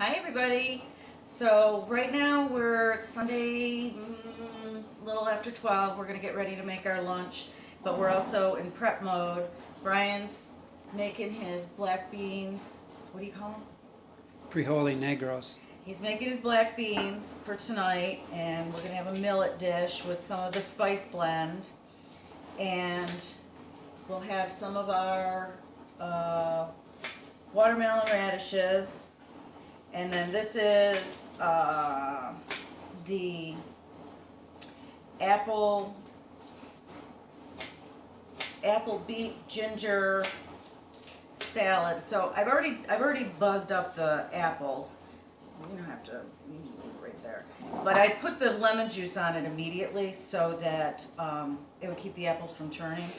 Hi everybody. So right now it's Sunday, a little after 12. We're gonna get ready to make our lunch, but we're also in prep mode. Brian's making his black beans. What do you call them? Frijoli negros. He's making his black beans for tonight, and we're gonna have a millet dish with some of the spice blend, and we'll have some of our watermelon radishes. And then this is the apple beet ginger salad. So I've already buzzed up the apples. You don't have to right there, but I put the lemon juice on it immediately so that it would keep the apples from turning.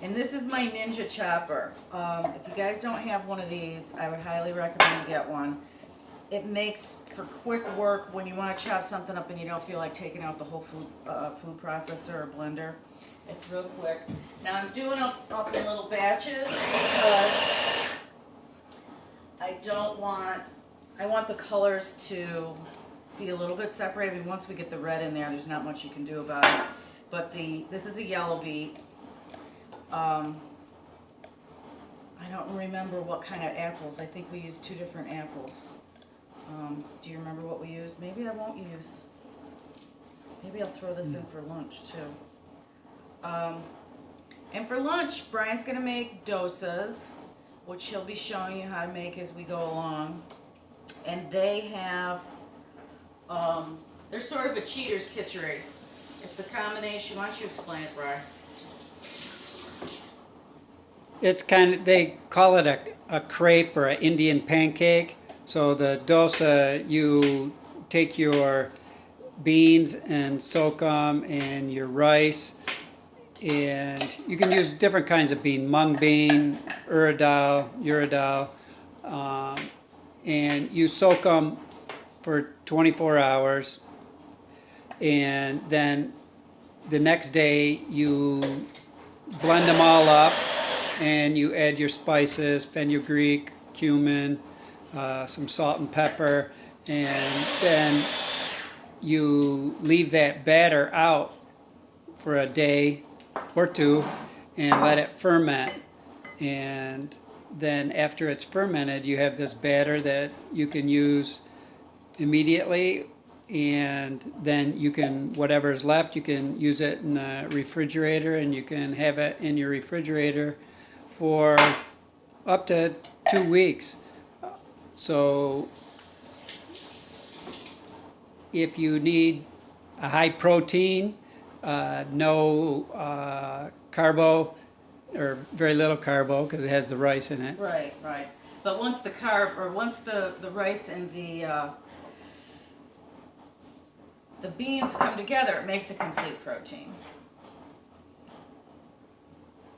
And this is my Ninja chopper. If you guys don't have one of these, I would highly recommend you get one. It makes for quick work when you want to chop something up and you don't feel like taking out the whole food processor or blender. It's real quick. Now I'm doing up in little batches because I want the colors to be a little bit separated. I mean, once we get the red in there, there's not much you can do about it. But this is a yellow beet. I don't remember what kind of apples. I think we used 2 different apples. Do you remember what we used? Maybe I won't use. Maybe I'll throw this in for lunch too. And for lunch, Brian's going to make dosas, which he'll be showing you how to make as we go along. And they have, they're sort of a cheater's kitchery. It's a combination. Why don't you explain it, Brian? It's they call it a crepe or an Indian pancake. So the dosa, you take your beans and soak them, and your rice, and you can use different kinds of bean, mung bean, uradal, and you soak them for 24 hours, and then the next day you blend them all up, and you add your spices, fenugreek, cumin, some salt and pepper, and then you leave that batter out for a day or two and let it ferment. And then after it's fermented, you have this batter that you can use immediately, and then you can, whatever's left, you can use it in the refrigerator, and you can have it in your refrigerator for up to 2 weeks. So if you need a high protein, no carbo, or very little carbo because it has the rice in it. Right, right. But once the rice and the beans come together, it makes a complete protein.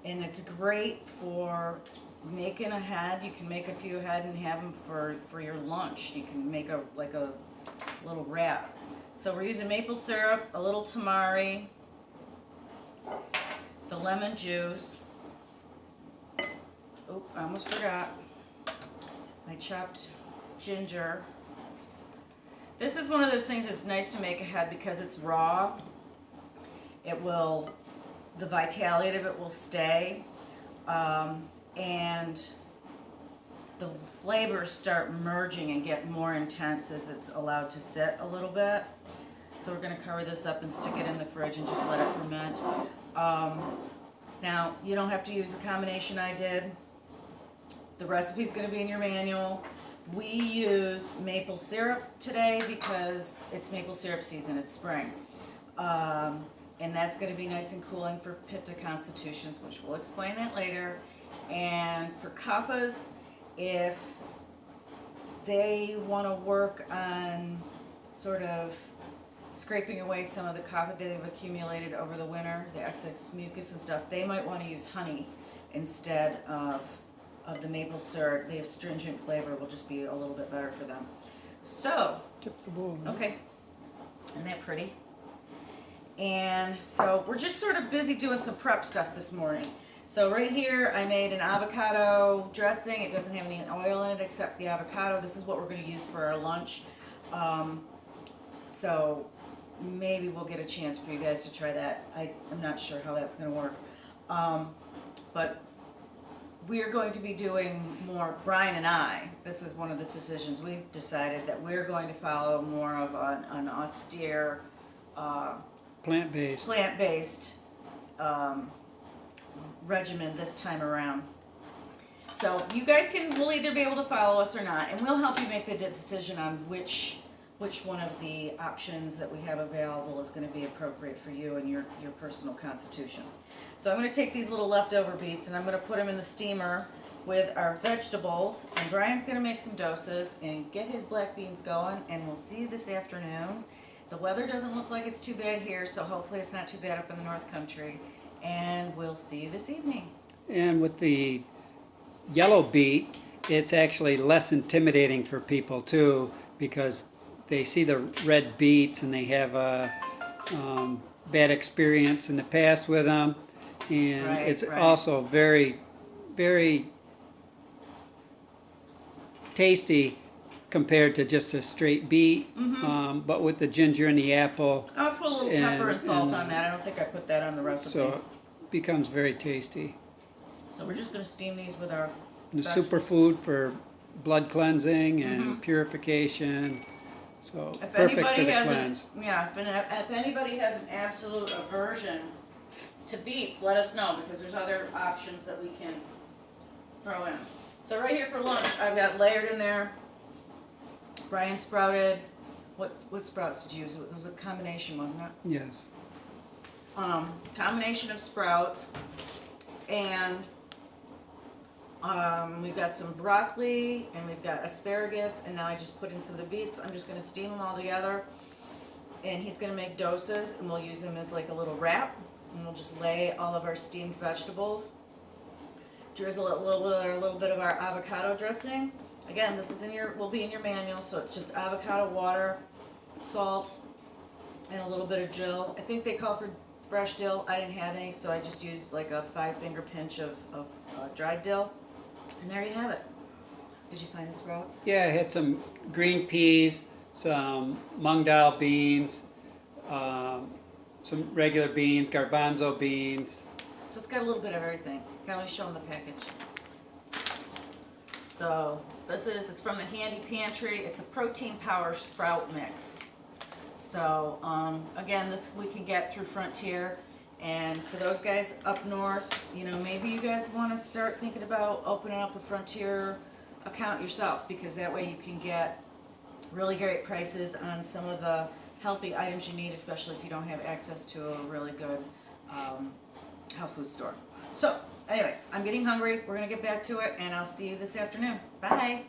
And it's great for making ahead. You can make a few ahead and have them for your lunch. You can make a little wrap. So we're using maple syrup, a little tamari, the lemon juice. Oh, I almost forgot. I chopped ginger. This is one of those things that's nice to make ahead because it's raw. The vitality of it will stay, and the flavors start merging and get more intense as it's allowed to sit a little bit. So we're going to cover this up and stick it in the fridge and just let it ferment. Now, you don't have to use the combination I did. The recipe's going to be in your manual. We used maple syrup today because it's maple syrup season, it's spring. And that's going to be nice and cooling for pitta constitutions, which we'll explain that later. And for kaffas, if they want to work on sort of scraping away some of the kapha that they've accumulated over the winter, the excess mucus and stuff, they might want to use honey instead of the maple syrup. The astringent flavor will just be a little bit better for them. So, Tip the bowl. okay, isn't that pretty? And so we're just sort of busy doing some prep stuff this morning. So right here, I made an avocado dressing. It doesn't have any oil in it except the avocado. This is what we're going to use for our lunch. So maybe we'll get a chance for you guys to try that. I'm not sure how that's going to work. But we're going to be doing more, Brian and I, this is one of the decisions we've decided, that we're going to follow more of an austere, Plant-based. Regimen this time around. So you guys will either be able to follow us or not, and we'll help you make the decision on which one of the options that we have available is going to be appropriate for you and your personal constitution. So I'm going to take these little leftover beets and I'm going to put them in the steamer with our vegetables, and Brian's going to make some doses and get his black beans going, and we'll see you this afternoon. The weather doesn't look like it's too bad here, so hopefully it's not too bad up in the North Country, and we'll see you this evening. And with the yellow beet, it's actually less intimidating for people too, because they see the red beets and they have a bad experience in the past with them, and it's also very, very tasty compared to just a straight beet. But with the ginger and the apple, I'll put a little pepper and salt on that. I don't think I put that on the recipe. so it becomes very tasty. So we're just going to steam these with our And a vegetables. superfood for blood cleansing and purification. So If perfect for anybody the has cleanse. if anybody has an absolute aversion to beets, let us know, because there's other options that we can throw in. So right here for lunch, I've got layered in there. Brian sprouted. What sprouts did you use? It was a combination, wasn't it? Yes. Combination of sprouts, and we've got some broccoli, and we've got asparagus, and now I just put in some of the beets. I'm just going to steam them all together, and he's going to make doses, and we'll use them as like a little wrap, and we'll just lay all of our steamed vegetables, drizzle a little bit of our avocado dressing. Again, this is will be in your manual, so it's just avocado, water, salt, and a little bit of dill. I think they call for fresh dill. I didn't have any, so I just used like a 5-finger pinch of dried dill. And there you have it. Did you find the sprouts? Yeah, I had some green peas, some mung dal beans, some regular beans, garbanzo beans. So it's got a little bit of everything. Here, let me show them the package. So it's from the Handy Pantry. It's a protein power sprout mix. So again, this we can get through Frontier. And for those guys up north, maybe you guys want to start thinking about opening up a Frontier account yourself, because that way you can get really great prices on some of the healthy items you need, especially if you don't have access to a really good health food store. So anyways, I'm getting hungry. We're going to get back to it, and I'll see you this afternoon. Bye.